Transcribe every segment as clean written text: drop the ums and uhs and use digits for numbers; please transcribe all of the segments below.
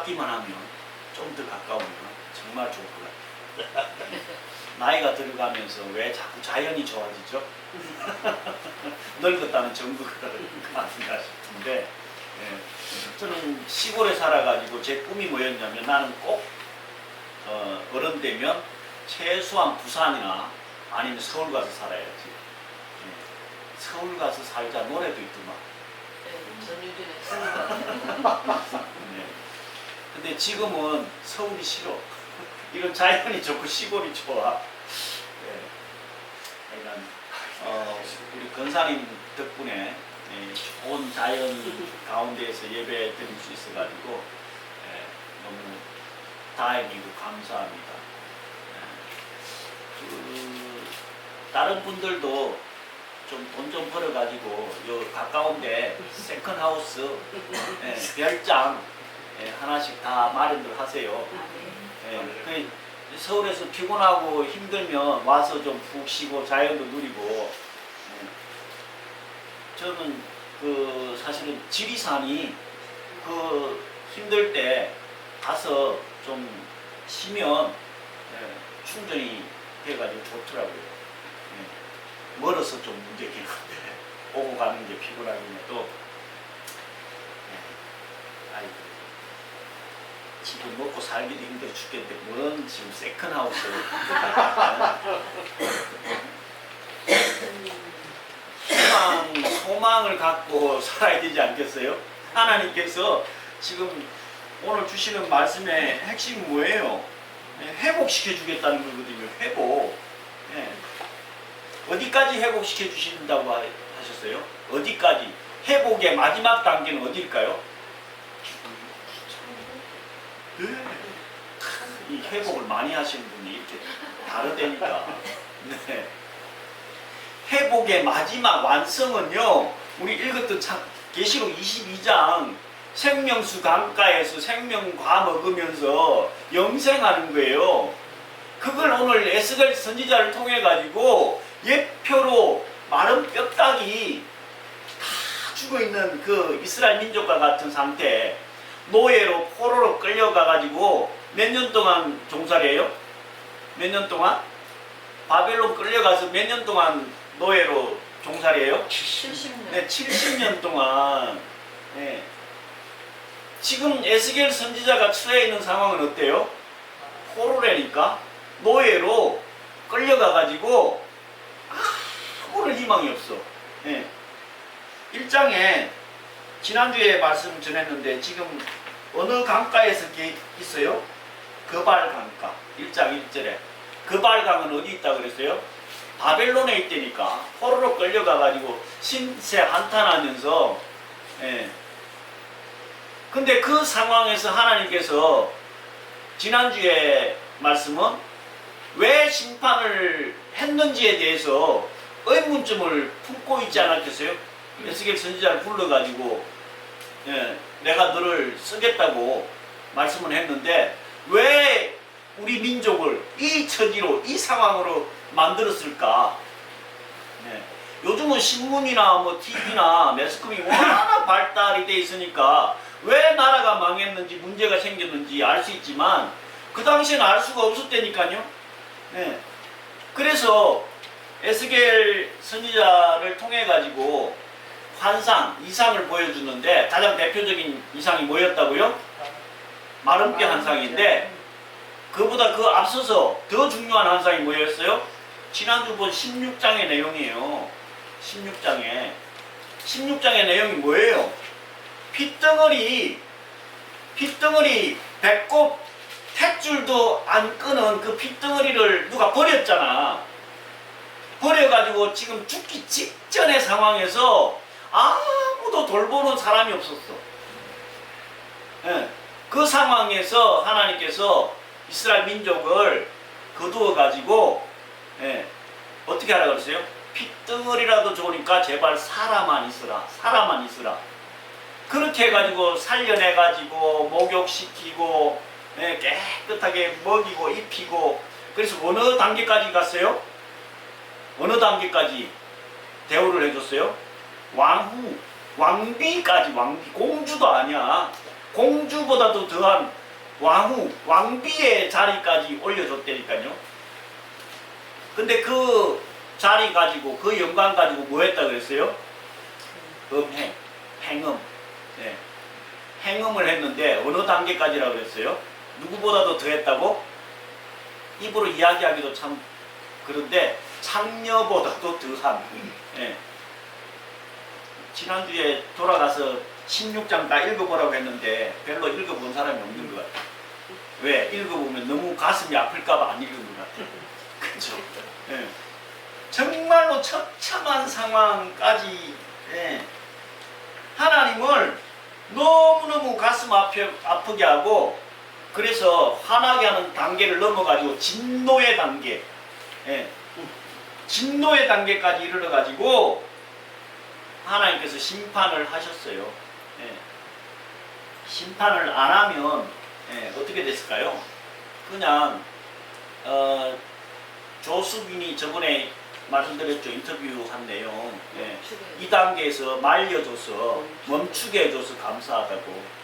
가깝기만 하면, 좀 더 가까우면 정말 좋을 것 같아요. 나이가 들어가면서 왜 자꾸 자연이 좋아지죠? 늙었다는 정부가 아닌가 싶은데, 저는 시골에 살아가지고 제 꿈이 뭐였냐면, 나는 꼭 어른 되면 최소한 부산이나 아니면 서울 가서 살아야지. 서울 가서 살자 노래도 있더만. 네. 근데 지금은 서울이 싫어. 이런 자연이 좋고 시골이 좋아. 그러니까 우리 권사님 덕분에 좋은 자연 가운데에서 예배 드릴 수 있어가지고 너무 다행이고 감사합니다. 다른 분들도 좀 돈 좀 벌어가지고 요 가까운데 세컨하우스 별장 하나씩 다 마련들 하세요. 서울에서 피곤하고 힘들면 와서 좀 푹 쉬고 자연도 누리고. 저는 사실은 지리산이 힘들 때 가서 좀 쉬면 충전이 돼가지고 좋더라고요. 멀어서 좀 문제긴 한데 오고 가는 게 피곤하긴 해도 아이고 지금 먹고 살기도 힘들어 죽겠는데 뭔 지금 세컨하우스. 소망을 갖고 살아야 되지 않겠어요? 하나님께서 지금 오늘 주시는 말씀의 핵심이 뭐예요? 회복시켜 주겠다는 거거든요. 회복. 어디까지 회복시켜 주신다고 하셨어요? 어디까지? 회복의 마지막 단계는 어디일까요? 이 회복을 많이 하시는 분이 이렇게 다르다니까. 네. 회복의 마지막 완성은요, 우리 읽었던 계시록 22장 생명수 강가에서 생명과 먹으면서 영생하는 거예요. 그걸 오늘 에스겔 선지자를 통해 가지고 예표로 마른 뼈다귀 다 죽어있는 그 이스라엘 민족과 같은 상태, 노예로 포로로 끌려가 가지고 몇 년 동안 종살이 해요? 몇 년 동안? 바벨론 끌려가서 몇 년 동안 노예로 종살이 해요? 70년. 네, 70년 동안. 네. 지금 에스겔 선지자가 처해 있는 상황은 어때요? 포로라니까 노예로 끌려가 가지고 아무런 희망이 없어. 네. 1장에 지난주에 말씀 전했는데 지금 어느 강가에서 있어요? 그발 강가. 1장 1절에 그발강은 어디 있다고 그랬어요? 바벨론에 있다니까. 포로로 끌려가 가지고 신세 한탄하면서. 근데 그 상황에서 하나님께서 지난주에 말씀은 왜 심판을 했는지에 대해서 의문점을 품고 있지 않았겠어요? 에스겔 선지자를 불러가지고 내가 너를 쓰겠다고 말씀을 했는데 왜 우리 민족을 이 처지로 이 상황으로 만들었을까? 요즘은 신문이나 뭐 TV나 매스컴이 워낙 발달이 돼 있으니까 왜 나라가 망했는지 문제가 생겼는지 알 수 있지만 그 당시에는 알 수가 없었다니까요. 그래서 에스겔 선지자를 통해 가지고 환상, 이상을 보여주는데 가장 대표적인 이상이 뭐였다고요? 마른 뼈 환상인데 그보다 그 앞서서 더 중요한 환상이 뭐였어요? 지난주 본 16장의 내용이에요. 16장의 내용이 뭐예요? 핏덩어리 배꼽 탯줄도 안 끄는 그 핏덩어리를 누가 버렸잖아. 버려가지고 지금 죽기 직전의 상황에서 아무도 돌보는 사람이 없었어. 그 상황에서 하나님께서 이스라엘 민족을 거두어가지고 어떻게 하라고 그랬어요? 핏덩어리라도 좋으니까 제발 사람만 있으라. 그렇게 해가지고 살려내가지고 목욕시키고 깨끗하게 먹이고 입히고. 그래서 어느 단계까지 갔어요? 어느 단계까지 대우를 해줬어요? 왕비까지. 왕비, 공주도 아니야. 공주보다도 더한 왕후, 왕비의 자리까지 올려줬다니까요. 근데 그 자리 가지고, 그 영광 가지고 뭐 했다 그랬어요? 음행, 행음. 네. 행음을 했는데 어느 단계까지라고 그랬어요? 누구보다도 더 했다고? 입으로 이야기하기도 참 그런데 창녀보다도 더한. 네. 지난주에 돌아가서 16장 다 읽어보라고 했는데 별로 읽어본 사람이 없는 것 같아요. 왜? 읽어보면 너무 가슴이 아플까봐 안 읽은 것 같아요. 그렇죠? 네. 정말로 처참한 상황까지 하나님을 너무너무 가슴 아프게 하고, 그래서 화나게 하는 단계를 넘어가지고 진노의 단계, 진노의 단계까지 이르러가지고 하나님께서 심판을 하셨어요. 심판을 안 하면 어떻게 됐을까요? 그냥 조수빈이 저번에 말씀드렸죠. 인터뷰한 내용. 이 단계에서 말려줘서 멈추게 해줘서 감사하다고.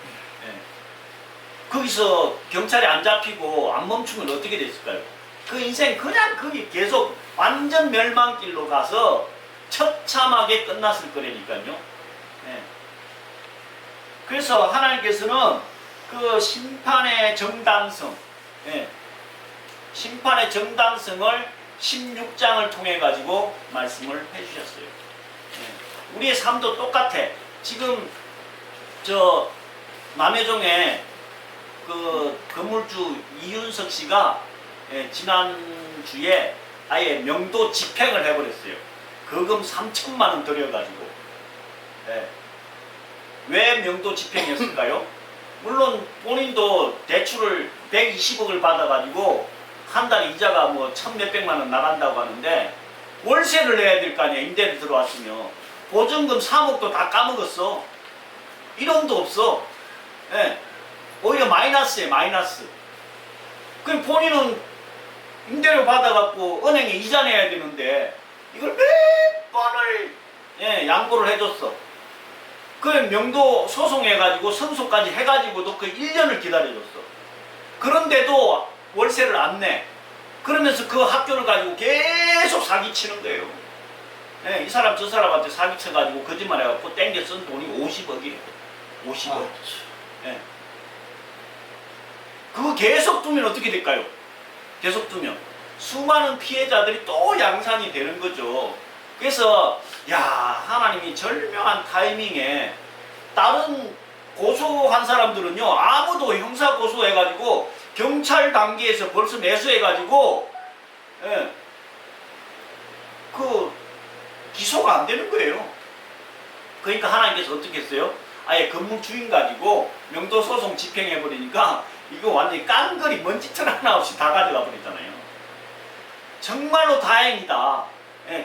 거기서 경찰이 안 잡히고 안 멈추면 어떻게 됐을까요? 그 인생 그냥 거기 계속 완전 멸망길로 가서 처참하게 끝났을 거라니까요. 그래서 하나님께서는 그 심판의 정당성, 심판의 정당성을 16장을 통해 가지고 말씀을 해주셨어요. 우리의 삶도 똑같아. 지금 저 남해종에 그 건물주 이윤석 씨가 지난주에 아예 명도 집행을 해버렸어요. 거금 3천만 원 들여가지고. 왜 명도 집행했을까요? 물론 본인도 대출을 120억을 받아가지고 한 달에 이자가 뭐 1,몇백만 원 나간다고 하는데 월세를 내야 될 거 아니야. 임대를 들어왔으면 보증금 3억도 다 까먹었어. 1원도 없어. 오히려 마이너스에 마이너스. 그럼 본인은 임대료 받아갖고 은행에 이자 내야 되는데 이걸 몇 번을 양보를 해줬어. 그 명도 소송해가지고 승소까지 해가지고도 그 1년을 기다려줬어. 그런데도 월세를 안 내. 그러면서 그 학교를 가지고 계속 사기치는 거예요. 이 사람 저 사람한테 사기쳐가지고 거짓말 해갖고 땡겨 쓴 돈이 50억이에요. 50억. 그거 계속 두면 어떻게 될까요? 계속 두면 수많은 피해자들이 또 양산이 되는 거죠. 그래서 하나님이 절묘한 타이밍에 다른 고소한 사람들은요 아무도 형사 고소해가지고 경찰 단계에서 벌써 매수해가지고 그 기소가 안 되는 거예요. 그러니까 하나님께서 어떻게 했어요? 아예 건물 주인 가지고 명도 소송 집행해버리니까 이거 완전히 깡그리 먼지털 하나 없이 다 가져가 버리잖아요. 정말로 다행이다.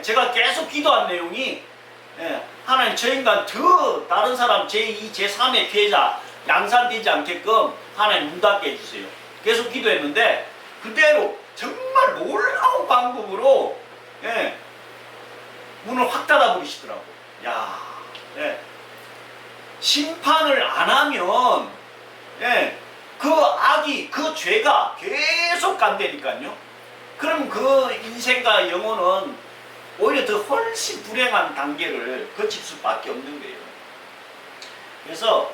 제가 계속 기도한 내용이 하나님 저 인간 더 다른 사람 제2, 제3의 피해자 양산되지 않게끔 하나님 문 닫게 해주세요. 계속 기도했는데 그대로 정말 놀라운 방법으로 문을 확 닫아 버리시더라고. 심판을 안 하면 그 악이, 그 죄가 계속 간다니까요. 그럼 그 인생과 영혼은 오히려 더 훨씬 불행한 단계를 거칠 수밖에 없는 거예요. 그래서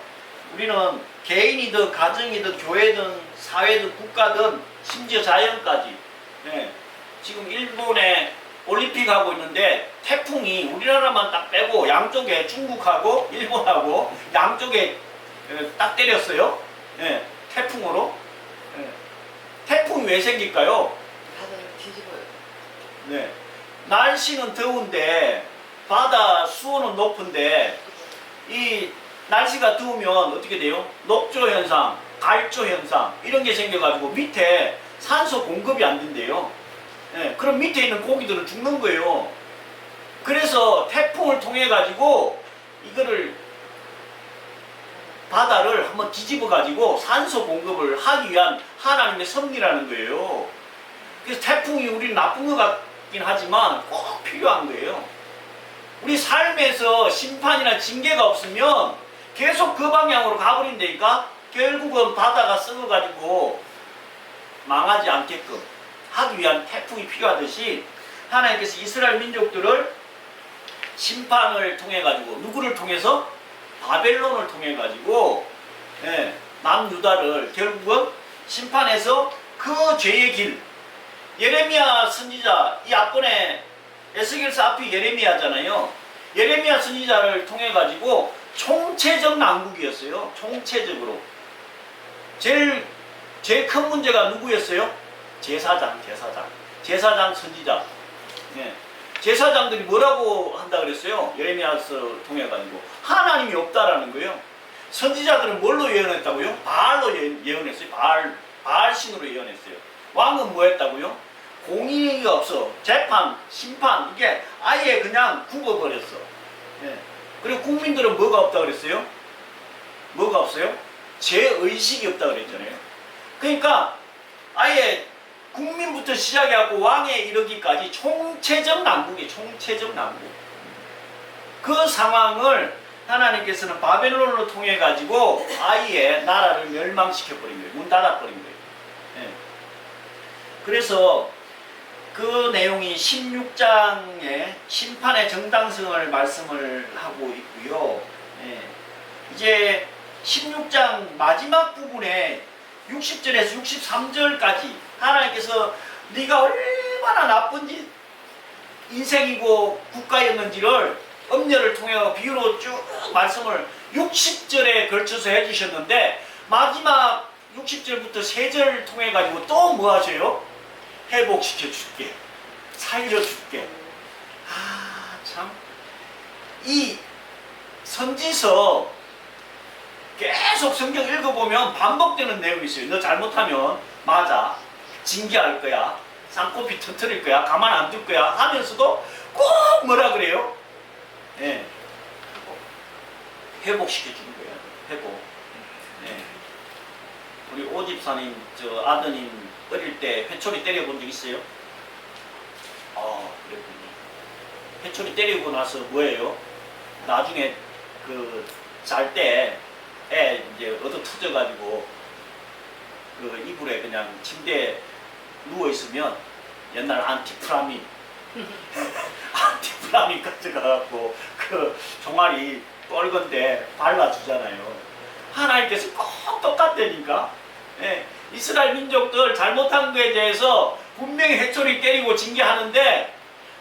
우리는 개인이든 가정이든 교회든 사회든 국가든 심지어 자연까지 지금 일본에 올림픽 하고 있는데 태풍이 우리나라만 딱 빼고 양쪽에 중국하고 일본하고 양쪽에 딱 때렸어요. 태풍으로. 태풍이 왜 생길까요? 바다를 뒤집어요. 날씨는 더운데 바다 수온은 높은데 이 날씨가 더우면 어떻게 돼요? 녹조 현상, 갈조 현상 이런 게 생겨가지고 밑에 산소 공급이 안 된대요. 그럼 밑에 있는 고기들은 죽는 거예요. 그래서 태풍을 통해 가지고 이거를 바다를 한번 뒤집어 가지고 산소 공급을 하기 위한 하나님의 섭리라는 거예요. 그래서 태풍이 우리는 나쁜 것 같긴 하지만 꼭 필요한 거예요. 우리 삶에서 심판이나 징계가 없으면 계속 그 방향으로 가버린다니까. 결국은 바다가 썩어가지고 망하지 않게끔 하기 위한 태풍이 필요하듯이 하나님께서 이스라엘 민족들을 심판을 통해 가지고 누구를 통해서 바벨론을 통해 가지고 남유다를 결국은 심판해서 그 죄의 길 예레미야 선지자 이 앞번에 에스겔서 앞이 예레미야잖아요. 예레미야 선지자를 통해 가지고 총체적 난국이었어요. 총체적으로 제일 큰 문제가 누구였어요? 제사장 선지자. 제사장들이 뭐라고 한다 그랬어요? 예레미야서 통해 가지고 하나님이 없다라는 거예요. 선지자들은 뭘로 예언했다고요? 바알로 예언했어요. 바알 신으로 예언했어요. 왕은 뭐 했다고요? 공의가 없어. 재판, 심판 이게 아예 그냥 굽어버렸어. 그리고 국민들은 뭐가 없다 그랬어요? 뭐가 없어요? 죄의식이 없다 그랬잖아요. 그러니까 아예 국민부터 시작해갖고 왕에 이르기까지 총체적 난국이에요. 총체적 난국. 그 상황을 하나님께서는 바벨론을 통해 가지고 아예 나라를 멸망시켜버린 거예요. 문 닫아버린 거예요. 그래서 그 내용이 16장의 심판의 정당성을 말씀을 하고 있고요. 이제 16장 마지막 부분에 60절에서 63절까지 하나님께서 네가 얼마나 나쁜 인생이고 국가였는지를 엄려를 통해 비유로 쭉 말씀을 60절에 걸쳐서 해주셨는데 마지막 60절부터 3절 통해 가지고 또 뭐 하셔요? 회복시켜 줄게, 살려 줄게. 참 이 선지서 계속 성경 읽어보면 반복되는 내용이 있어요. 너 잘못하면 맞아, 징계할 거야, 쌍코피 터뜨릴 거야, 가만 안 둘 거야 하면서도 꼭 뭐라 그래요? 회복시켜 주는 거예요. 회복. 우리 오집사님 저 아드님 어릴 때 회초리 때려본 적 있어요? 그랬군요. 회초리 때리고 나서 뭐예요? 나중에 그 잘 때 애 이제 얻어 터져가지고 그 이불에 그냥 침대에 누워 있으면 옛날 안티프라민 가져가갖고 그 종아리 뻘건데 발라주잖아요. 하나님께서 꼭 똑같다니까. 이스라엘 민족들 잘못한 거에 대해서 분명히 회초리 때리고 징계하는데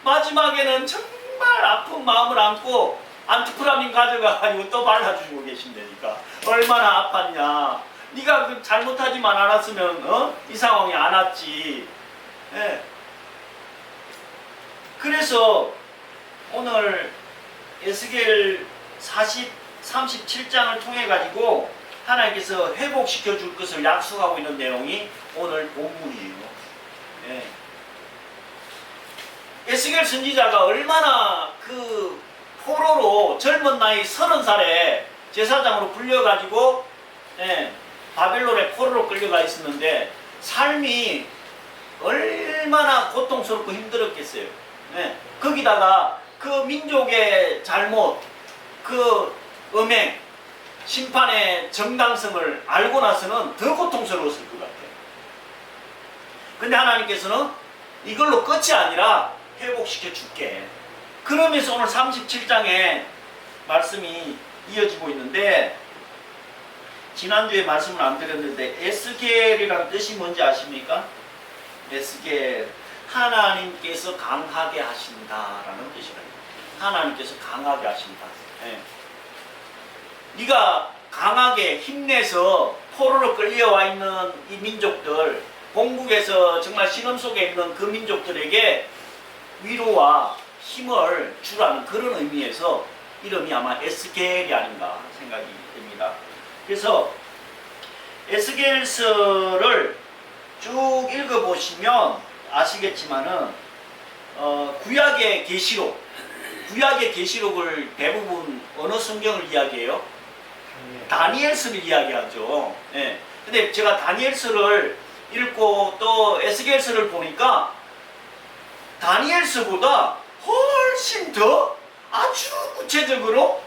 마지막에는 정말 아픈 마음을 안고 안티프라민 가져가가지고 또 발라주고 계신다니까. 얼마나 아팠냐. 네가 그 잘못하지만 않았으면 이 상황이 안 왔지. 그래서 오늘 에스겔 37장을 통해 가지고 하나님께서 회복시켜 줄 것을 약속하고 있는 내용이 오늘 본문이에요. 에스겔 선지자가 얼마나 그 포로로 젊은 나이 30살에 제사장으로 불려가지고 바벨론의 포로로 끌려가 있었는데 삶이 얼마나 고통스럽고 힘들었겠어요. 거기다가 그 민족의 잘못, 그 음행, 심판의 정당성을 알고 나서는 더 고통스러웠을 것 같아요. 근데 하나님께서는 이걸로 끝이 아니라 회복시켜 줄게. 그러면서 오늘 37장에 말씀이 이어지고 있는데 지난주에 말씀을 안 드렸는데 에스겔이라는 뜻이 뭔지 아십니까? 에스겔, 하나님께서 강하게 하신다라는 뜻이라요. 하나님께서 강하게 하신다. 네가 강하게 힘내서 포로로 끌려와 있는 이 민족들, 본국에서 정말 신음 속에 있는 그 민족들에게 위로와 힘을 주라는 그런 의미에서 이름이 아마 에스겔이 아닌가 생각이 듭니다. 그래서 에스겔서를 쭉 읽어보시면 아시겠지만은 구약의 계시록을 대부분 어느 성경을 이야기해요? 다니엘서를 이야기하죠. 근데 제가 다니엘서를 읽고 또 에스겔서를 보니까 다니엘서보다 훨씬 더 아주 구체적으로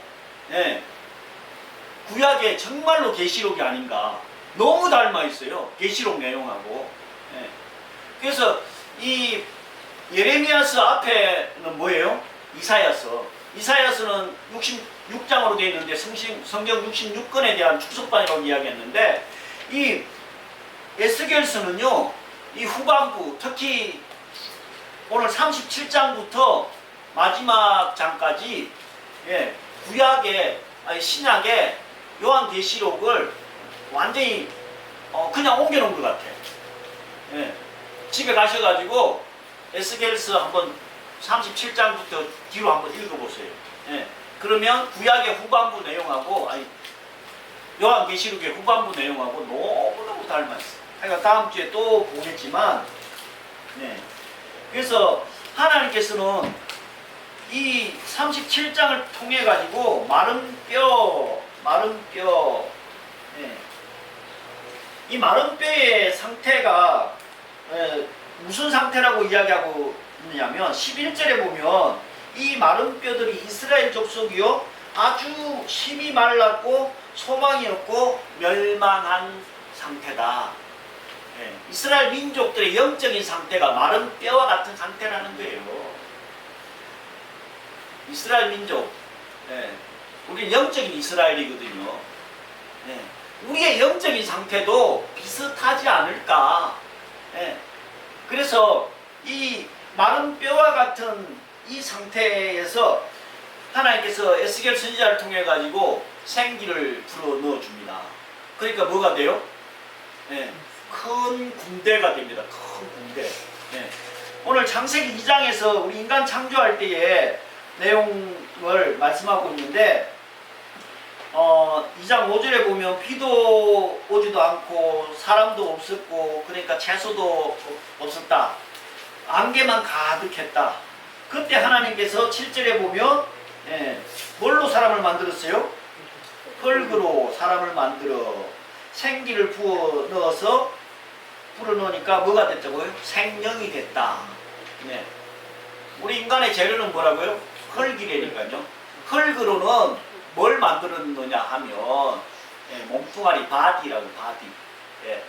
구약의 정말로 계시록이 아닌가. 너무 닮아 있어요. 계시록 내용하고. 예. 그래서 이 예레미야서 앞에는 뭐예요? 이사야서. 이사야서는 66장으로 되어 있는데 성경 66권에 대한 축소판이라고 이야기했는데, 이 에스겔서는요, 이 후반부, 특히 오늘 37장부터 마지막 장까지, 예, 구약의, 아니 신약의 요한계시록을 완전히 그냥 옮겨놓은 것 같아. 예. 집에 가셔가지고 에스겔서 한번 37장부터 뒤로 한번 읽어보세요. 예. 그러면 구약의 후반부 내용하고, 아니 요한계시록의 후반부 내용하고 너무너무 닮았어요. 그러니까 다음 주에 또 보겠지만, 네. 그래서 하나님께서는 이 37장을 통해 가지고 마른 뼈, 네. 이 마른 뼈의 상태가 무슨 상태라고 이야기하고 있느냐면 11절에 보면 이 마른 뼈들이 이스라엘 족속이요 아주 심히 말랐고 소망이 없고 멸망한 상태다. 예, 이스라엘 민족들의 영적인 상태가 마른 뼈와 같은 상태라는 거예요. 이스라엘 민족, 예, 우리는 영적인 이스라엘이거든요. 예, 우리의 영적인 상태도 비슷하지 않을까. 예, 그래서 이 마른 뼈와 같은 이 상태에서 하나님께서 에스겔 선지자를 통해 가지고 생기를 불어 넣어 줍니다. 그러니까 뭐가 돼요? 예, 큰 군대가 됩니다. 큰 군대. 예. 오늘 창세기 2장에서 우리 인간 창조할 때의 내용을 말씀하고 있는데, 2장 5절에 보면 비도 오지도 않고 사람도 없었고, 그러니까 채소도 없었다. 안개만 가득했다. 그때 하나님께서 7절에 보면, 예, 뭘로 사람을 만들었어요? 흙으로 사람을 만들어 생기를 부어 넣어서 불어 넣으니까 뭐가 됐다고요? 생명이 됐다. 네. 우리 인간의 재료는 뭐라고요? 흙이라니까요. 흙으로는 뭘 만들었느냐 하면, 예, 몸뚱아리 바디라고, 바디. 예.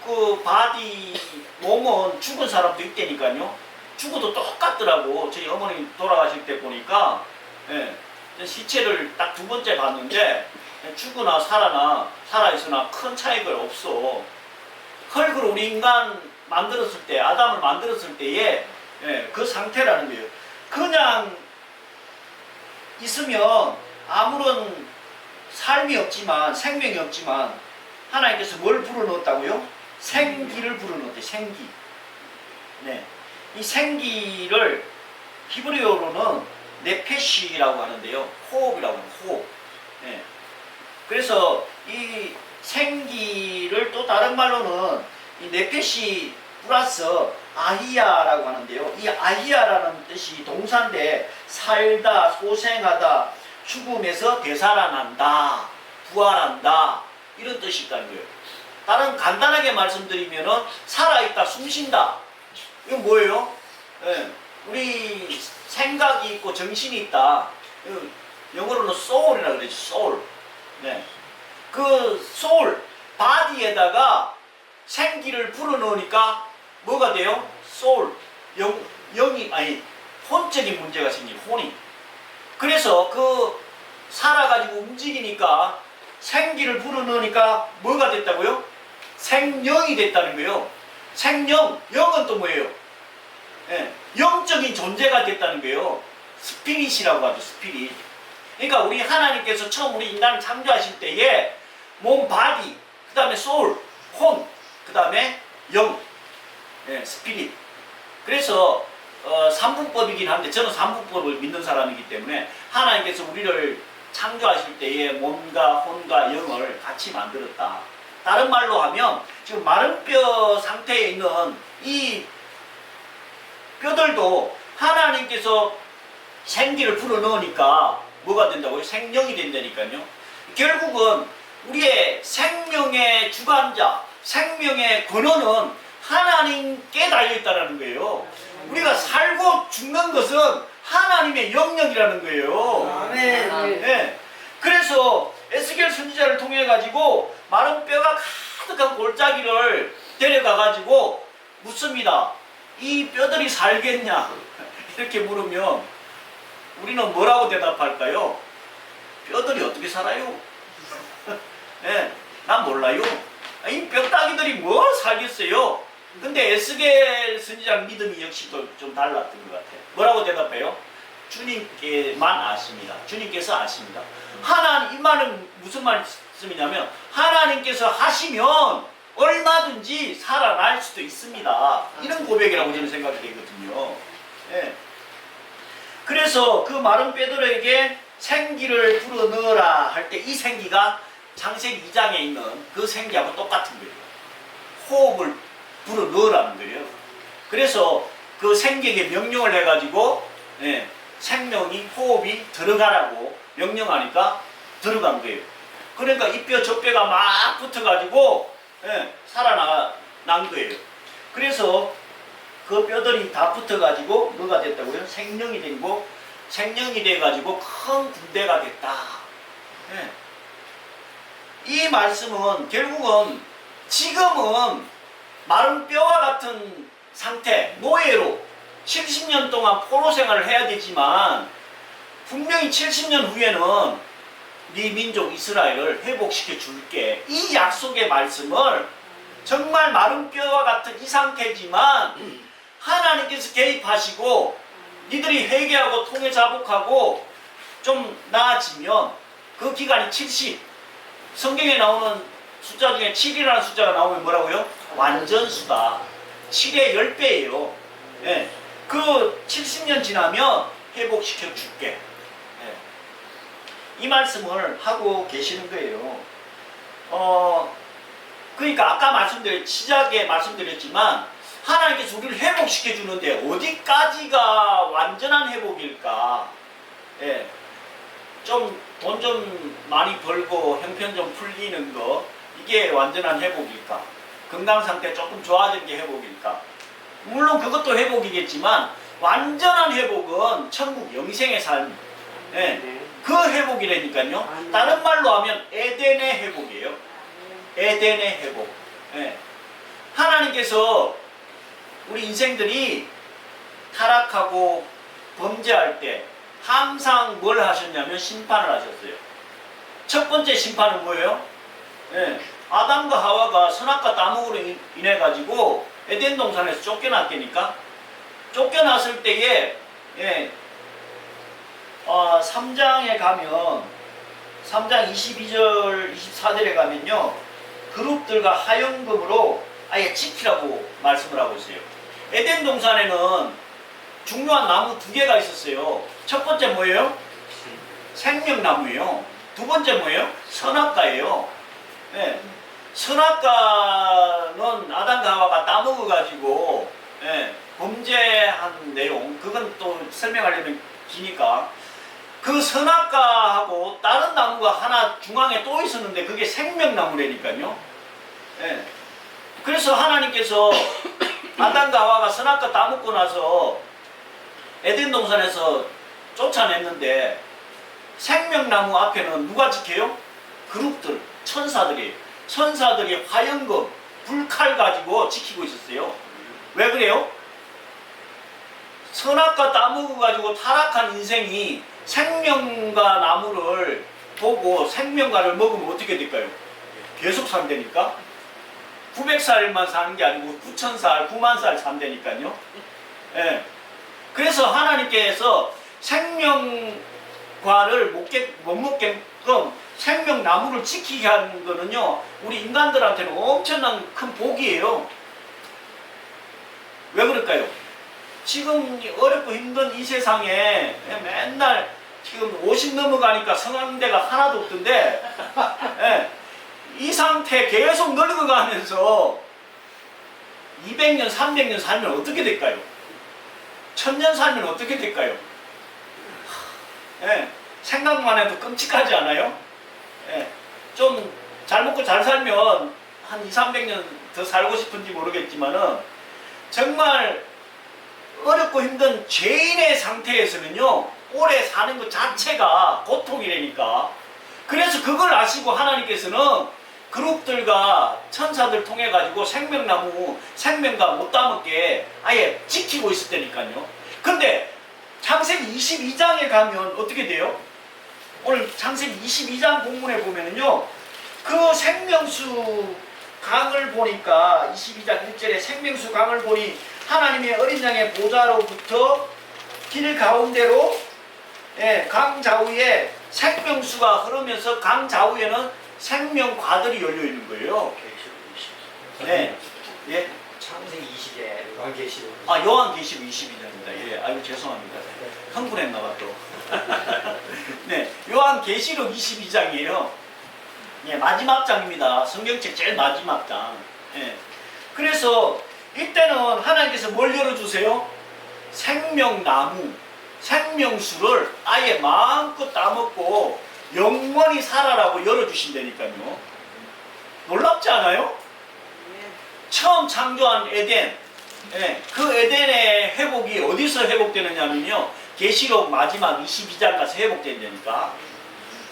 그 바디 몸은 죽은 사람도 있다니까요. 죽어도 똑같더라고. 저희 어머님 돌아가실 때 보니까, 예, 시체를 딱 두 번째 봤는데 죽으나 살아있으나 큰 차이가 없어. 흙으로 우리 인간 만들었을 때, 아담을 만들었을 때의, 예, 그 상태라는 거예요. 그냥 있으면 아무런 삶이 없지만, 생명이 없지만 하나님께서 뭘 불어넣었다고요? 생기를 불어넣었대. 생기. 네. 이 생기를 히브리어로는 네페시라고 하는데요. 호흡이라고 해요. 호흡. 네. 그래서 이 생기를 또 다른 말로는 이 네페시 플러스 아히야라고 하는데요. 이 아히야라는 뜻이 동사인데 살다, 소생하다, 죽음에서 되살아난다, 부활한다, 이런 뜻이 있다는 거예요. 다른 간단하게 말씀드리면은 살아있다, 숨쉰다. 이건 뭐예요? 네. 우리 생각이 있고 정신이 있다. 영어로는 soul이라고 그러죠. soul. 네. 그 soul, 바디에다가 생기를 불어넣으니까 뭐가 돼요? soul. 영이, 아니, 혼적인 문제가 생긴 혼이. 그래서 그 살아가지고 움직이니까 생기를 불어넣으니까 뭐가 됐다고요? 생명이 됐다는 거예요. 생명, 영은 또 뭐예요? 예, 영적인 존재가 됐다는 거예요. 스피릿이라고 하죠. 스피릿. 그러니까 우리 하나님께서 처음 우리 인간을 창조하실 때에 몸, 바디, 그 다음에 소울, 혼, 그 다음에 영, 예, 스피릿. 그래서 삼분법이긴 한데 저는 삼분법을 믿는 사람이기 때문에 하나님께서 우리를 창조하실 때에 몸과 혼과 영을 같이 만들었다. 다른 말로 하면 지금 마른 뼈 상태에 있는 이 뼈들도 하나님께서 생기를 불어넣으니까 뭐가 된다고요? 생명이 된다니까요. 결국은 우리의 생명의 주관자, 생명의 근원은 하나님께 달려있다는 거예요. 우리가 살고 죽는 것은 하나님의 영역이라는 거예요. 아멘. 네. 그래서 에스겔 선지자를 통해 가지고 마른 뼈가 가득한 골짜기를 데려가 가지고 묻습니다. 이 뼈들이 살겠냐? 이렇게 물으면 우리는 뭐라고 대답할까요? 뼈들이 어떻게 살아요? 네, 난 몰라요. 이 뼈다귀들이 뭐 살겠어요? 근데 에스겔 선지자 믿음이 역시 좀 달랐던 것 같아요. 뭐라고 대답해요? 주님께만 아십니다. 주님께서 아십니다. 하나님, 이 말은 무슨 말씀이냐면 하나님께서 하시면 얼마든지 살아날 수도 있습니다. 이런 고백이라고 저는 생각이 되거든요. 예. 그래서 그 마른 뼈들에게 생기를 불어넣어라 할 때 이 생기가 창세기 2장에 있는 그 생기하고 똑같은 거예요. 호흡을 불어넣으라는 거예요. 그래서 그 생기에게 명령을 해가지고 예, 생명이 호흡이 들어가라고 명령하니까 들어간 거예요. 그러니까 이 뼈 저 뼈가 막 붙어가지고 예, 살아난 거예요. 그래서 그 뼈들이 다 붙어가지고 뭐가 됐다고요? 생명이 되고 생명이 돼가지고 큰 군대가 됐다. 예. 이 말씀은 결국은 지금은 마른 뼈와 같은 상태, 노예로 70년 동안 포로 생활을 해야 되지만 분명히 70년 후에는 네 민족 이스라엘을 회복시켜 줄게. 이 약속의 말씀을 정말 마른 뼈와 같은 이 상태지만 하나님께서 개입하시고 니들이 회개하고 통해 자복하고 좀 나아지면 그 기간이 70. 성경에 나오는 숫자 중에 7이라는 숫자가 나오면 뭐라고요? 완전수다. 7의 10배예요. 예. 그 70년 지나면 회복시켜 줄게. 예. 이 말씀을 하고 계시는 거예요. 그러니까 아까 시작에 말씀드렸지만 하나님께서 우리를 회복시켜 주는데 어디까지가 완전한 회복일까? 예. 좀 돈 좀 많이 벌고 형편 좀 풀리는 거 이게 완전한 회복일까? 건강 상태 조금 좋아진 게 회복일까? 물론 그것도 회복이겠지만 완전한 회복은 천국 영생의 삶. 예. 그 회복이라니까요. 다른 말로 하면 에덴의 회복이에요. 에덴의 회복. 예. 하나님께서 우리 인생들이 타락하고 범죄할 때 항상 뭘 하셨냐면 심판을 하셨어요. 첫 번째 심판은 뭐예요? 예. 아담과 하와가 선악과 따먹으로 인해 가지고 에덴 동산에서 쫓겨났다니까. 쫓겨났을 때에 예. 3장에 가면 3장 22절 24절에 가면요. 그룹들과 하연금으로 아예 지키라고 말씀을 하고 있어요. 에덴 동산에는 중요한 나무 2개가 있었어요. 첫 번째 뭐예요? 생명나무예요. 두 번째 뭐예요? 선악과예요. 네. 선악과는 아담과 하와가 따먹어가지고 네. 범죄한 내용, 그건 또 설명하려면 기니까 그 선악과하고 다른 나무가 하나 중앙에 또 있었는데 그게 생명나무라니까요. 네. 그래서 하나님께서 아담과 하와가 선악과 따먹고 나서 에덴 동산에서 쫓아냈는데 생명나무 앞에는 누가 지켜요? 그룹들, 천사들이. 천사들이 화염금, 불칼 가지고 지키고 있었어요. 왜 그래요? 선악과 따먹어가지고 타락한 인생이 생명과 나무를 보고 생명과를 먹으면 어떻게 될까요? 계속 산다니까? 900살만 사는 게 아니고 9,000살, 9만 살 산다니까요. 예. 그래서 하나님께서 생명과를 못 먹게끔 생명나무를 지키게 하는 거는요, 우리 인간들한테는 엄청난 큰 복이에요. 왜 그럴까요? 지금 어렵고 힘든 이 세상에 맨날 지금 50 넘어가니까 성황대가 하나도 없던데, 예, 이 상태 계속 늙어가면서 200년, 300년 살면 어떻게 될까요? 1000년 살면 어떻게 될까요? 예, 생각만 해도 끔찍하지 않아요? 예, 좀 잘 먹고 잘 살면 한 2, 300년 더 살고 싶은지 모르겠지만은 정말 어렵고 힘든 죄인의 상태에서는요, 오래 사는 것 자체가 고통이라니까. 그래서 그걸 아시고 하나님께서는 그룹들과 천사들 통해 가지고 생명나무 생명과 못 따먹게 아예 지키고 있을 때니까요. 근데 창세기 22장에 가면 어떻게 돼요? 오늘 창세기 22장 본문에 보면은요, 그 생명수 강을 보니까 22장 1절에 생명수 강을 보니 하나님의 어린 양의 보좌로부터 길 가운데로, 강 좌우에 생명수가 흐르면서 강 좌우에는 생명과들이 열려 있는 거예요. 네. 예. 창세기 20에 요한계시록. 아, 요한계시록 22장입니다. 예. 아이고 죄송합니다. 흥분했나 봐 또. 네. 요한계시록 22장이에요. 예, 마지막 장입니다. 성경책 제일 마지막 장. 예. 그래서 이때는 하나님께서 뭘 열어주세요? 생명나무, 생명수를 아예 마음껏 따먹고 영원히 살아라고 열어주신다니까요. 놀랍지 않아요? 처음 창조한 에덴, 그 에덴의 회복이 어디서 회복되느냐면요, 계시록 마지막 22장 가서 회복된다니까.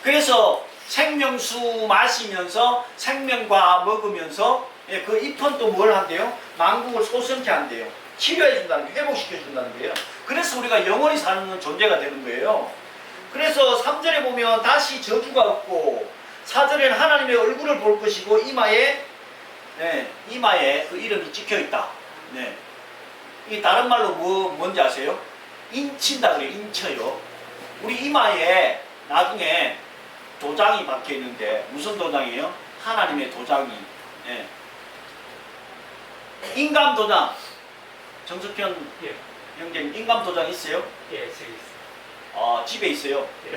그래서 생명수 마시면서 생명과 먹으면서 그 잎은 또 뭘 한대요? 만국을 소성케 한대요. 치료해 준다는 게, 회복시켜 준다는 거예요. 그래서 우리가 영원히 사는 존재가 되는 거예요. 그래서 3절에 보면 다시 저주가 없고, 4절에는 하나님의 얼굴을 볼 것이고, 이마에 그 이름이 찍혀 있다. 네. 이 다른 말로 뭔지 아세요? 인친다 그래요. 인쳐요. 우리 이마에 나중에 도장이 박혀 있는데 무슨 도장이에요? 하나님의 도장이. 예. 인감 도장. 정석현 예. 형제님, 인감 도장 있어요? 예, 저기 있어요. 집에 있어요. 예.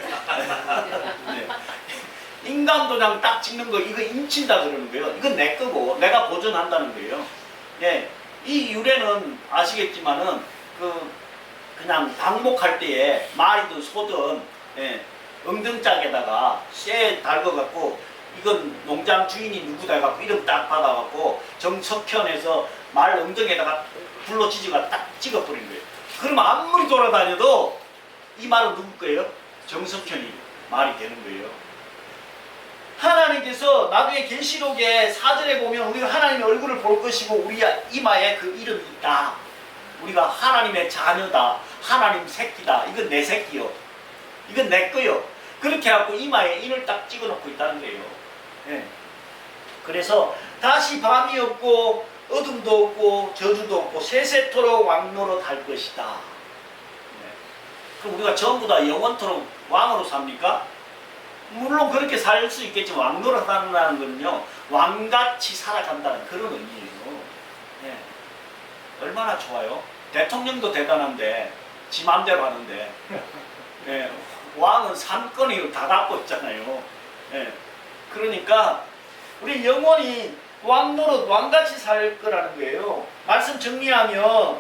네. 인감 도장 딱 찍는 거, 이거 인친다 그러는 거예요. 이건 내 거고 내가 보존한다는 거예요. 예. 이 유래는 아시겠지만은 그냥 방목할 때에 말이든 소든, 엉덩짝에다가 쇠 달궈갖고, 이건 농장 주인이 누구다 해갖고 이름 딱 받아갖고 정석현에서 말 엉덩이에다가 불로 지지가 딱 찍어버린 거예요. 그러면 아무리 돌아다녀도 이 말은 누구 거예요? 정석현이 말이 되는 거예요. 하나님께서 나중에 계시록의 4절에 보면 우리가 하나님의 얼굴을 볼 것이고 우리 이마에 그 이름이 있다. 우리가 하나님의 자녀다. 하나님 새끼다. 이건 내 새끼요. 이건 내 거요. 그렇게 해갖고 이마에 인을 딱 찍어놓고 있다는 거예요. 예. 그래서 다시 밤이 없고 어둠도 없고 저주도 없고 세세토록 왕노릇 할 것이다. 네. 그럼 우리가 전부 다 영원토록 왕으로 삽니까? 물론 그렇게 살 수 있겠지만 왕노릇 한다는 거는요, 왕같이 살아간다는 그런 의미예요. 네. 얼마나 좋아요? 대통령도 대단한데 지 맘대로 하는데, 네. 왕은 삼권이 다 갖고 있잖아요. 네. 그러니까 우리 영원히 왕노릇 왕같이 살 거라는 거예요. 말씀 정리하면,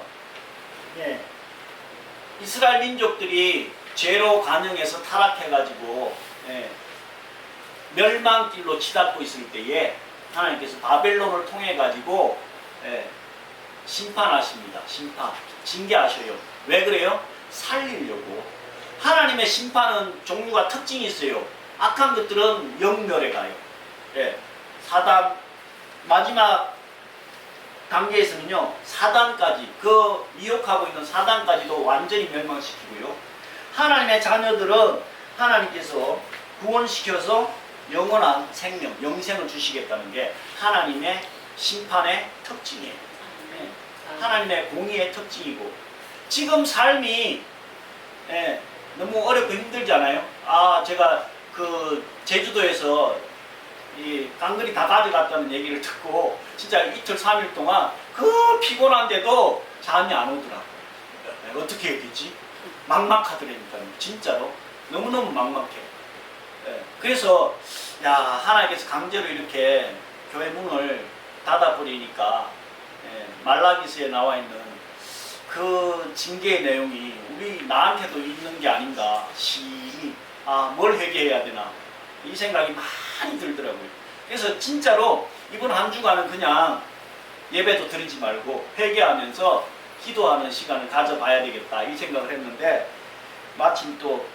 이스라엘 민족들이 죄로 간영해서 타락해가지고 멸망길로 치닫고 있을 때에 하나님께서 바벨론을 통해 가지고 심판하십니다. 심판, 징계하셔요. 왜 그래요? 살리려고. 하나님의 심판은 종류가 특징이 있어요. 악한 것들은 영멸에 가요. 사단, 마지막 단계에서는요, 사단까지, 그 미혹하고 있는 사단까지도 완전히 멸망시키고요. 하나님의 자녀들은 하나님께서 구원시켜서 영원한 생명, 영생을 주시겠다는 게 하나님의 심판의 특징이에요. 하나님의 공의의 특징이고, 지금 삶이 너무 어렵고 힘들잖아요. 제가 그 제주도에서 이 깡그리 다 가져갔다는 얘기를 듣고 진짜 이틀 3일 동안 그 피곤한데도 잠이 안 오더라. 어떻게 했겠지? 막막하더라니까요. 진짜로 너무너무 막막해. 그래서 하나님께서 강제로 이렇게 교회 문을 닫아버리니까 말라기서에 나와 있는 그 징계의 내용이 우리 나한테도 있는 게 아닌가 심히 뭘 회개해야 되나 이 생각이 많이 들더라고요. 그래서 진짜로 이번 한 주간은 그냥 예배도 드리지 말고 회개하면서 기도하는 시간을 가져봐야 되겠다 이 생각을 했는데, 마침 또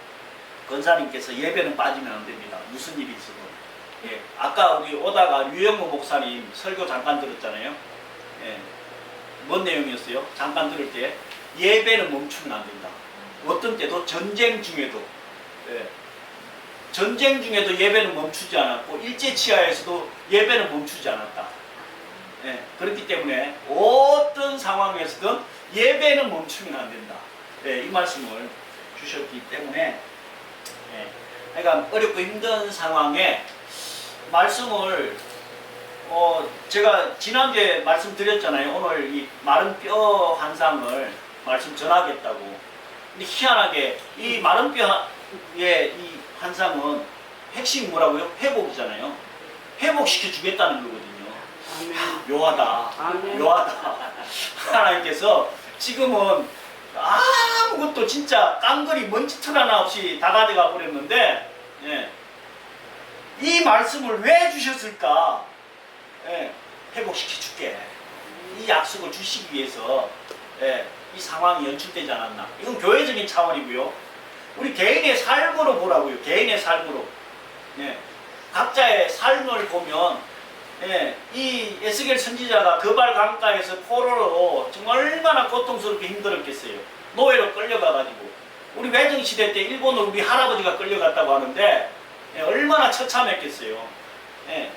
권사님께서 예배는 빠지면 안 됩니다. 무슨 일이 있어도. 예, 아까 우리 오다가 류영모 목사님 설교 잠깐 들었잖아요. 예, 뭔 내용이었어요? 잠깐 들을 때 예배는 멈추면 안 된다. 어떤 때도 전쟁 중에도 예, 전쟁 중에도 예배는 멈추지 않았고 일제치하에서도 예배는 멈추지 않았다. 예, 그렇기 때문에 어떤 상황에서든 예배는 멈추면 안 된다. 예, 이 말씀을 주셨기 때문에 예, 그러니까 어렵고 힘든 상황에 말씀을 제가 지난주에 말씀드렸잖아요. 오늘 이 마른 뼈 환상을 말씀 전하겠다고. 근데 희한하게 이 마른 뼈의 이 환상은 핵심이 뭐라고요? 회복이잖아요. 회복시켜 주겠다는 거거든요. 아멘. 묘하다. 아멘. 묘하다. 하나님께서 지금은 아무것도 진짜 깡그리 먼지털 하나 없이 다 가져가 버렸는데 예. 이 말씀을 왜 주셨을까? 예. 회복시켜 줄게. 이 약속을 주시기 위해서 예. 이 상황이 연출되지 않았나. 이건 교회적인 차원이고요. 우리 개인의 삶으로 보라고요. 개인의 삶으로. 예. 각자의 삶을 보면 예. 이 에스겔 선지자가 그발 강가에서 포로로 정말 얼마나 고통스럽게 힘들었겠어요. 노예로 끌려가가지고. 우리 외정시대 때 일본으로 우리 할아버지가 끌려갔다고 하는데 예. 얼마나 처참했겠어요. 예.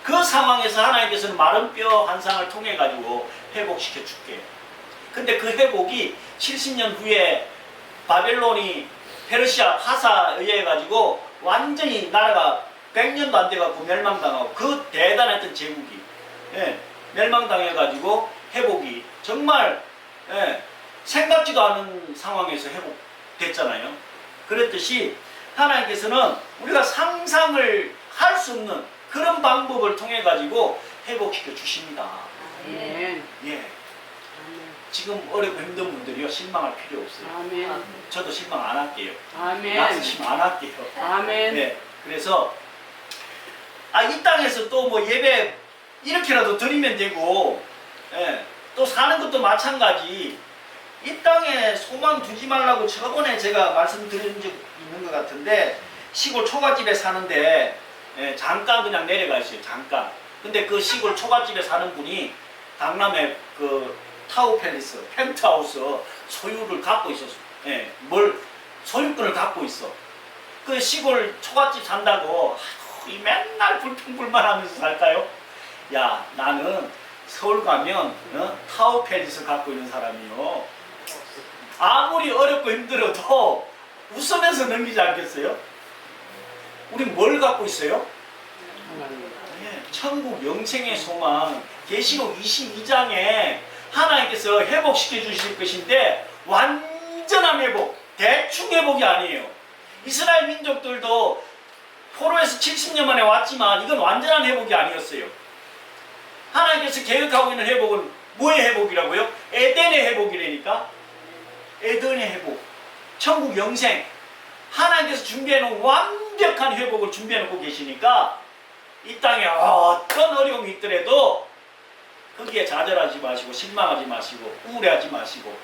그 상황에서 하나님께서는 마른 뼈 환상을 통해 가지고 회복시켜 줄게. 근데 그 회복이 70년 후에 바벨론이 페르시아 파사에 의해 가지고 완전히 나라가 100년도 안 돼갖고 멸망당하고 그 대단했던 제국이 예, 멸망당해가지고 회복이 정말 예, 생각지도 않은 상황에서 회복됐잖아요. 그랬듯이 하나님께서는 우리가 상상을 할 수 없는 그런 방법을 통해 가지고 회복시켜 주십니다. 아멘. 예. 지금 어렵고 힘든 분들이요 실망할 필요 없어요. 아멘. 저도 실망 안 할게요. 아멘. 낙심 안 할게요. 아멘. 네. 그래서 이 땅에서 또 뭐 예배 이렇게라도 드리면 되고 예, 또 사는 것도 마찬가지. 이 땅에 소망 두지 말라고 저번에 제가 말씀드린 적 있는 것 같은데 시골 초가집에 사는데 예, 잠깐 그냥 내려가 있어요. 잠깐. 근데 그 시골 초가집에 사는 분이 강남에 그 타워 팰리스, 펜트하우스 소유를 갖고 있었어. 예, 소유권을 갖고 있어. 그 시골 초가집 산다고 이 맨날 불평불만하면서 살까요? 야, 나는 서울 가면 타워 팰리스 갖고 있는 사람이요. 아무리 어렵고 힘들어도 웃으면서 넘기지 않겠어요? 우리 뭘 갖고 있어요? 예, 천국 영생의 소망 계시록 22장에 하나님께서 회복시켜 주실 것인데 완전한 회복, 대충 회복이 아니에요. 이스라엘 민족들도 포로에서 70년 만에 왔지만 이건 완전한 회복이 아니었어요. 하나님께서 계획하고 있는 회복은 뭐의 회복이라고요? 에덴의 회복이라니까. 에덴의 회복, 천국 영생. 하나님께서 준비해놓은 완벽한 회복을 준비해놓고 계시니까 이 땅에 어떤 어려움이 있더라도 거기에 좌절하지 마시고 실망하지 마시고 우울해하지 마시고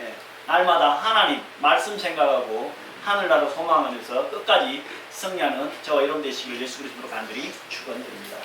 예, 날마다 하나님 말씀 생각하고 하늘나라 소망하면서 끝까지 승리하는 저와 여러분 되시길 예수 그리스도로 간절히 축원드립니다.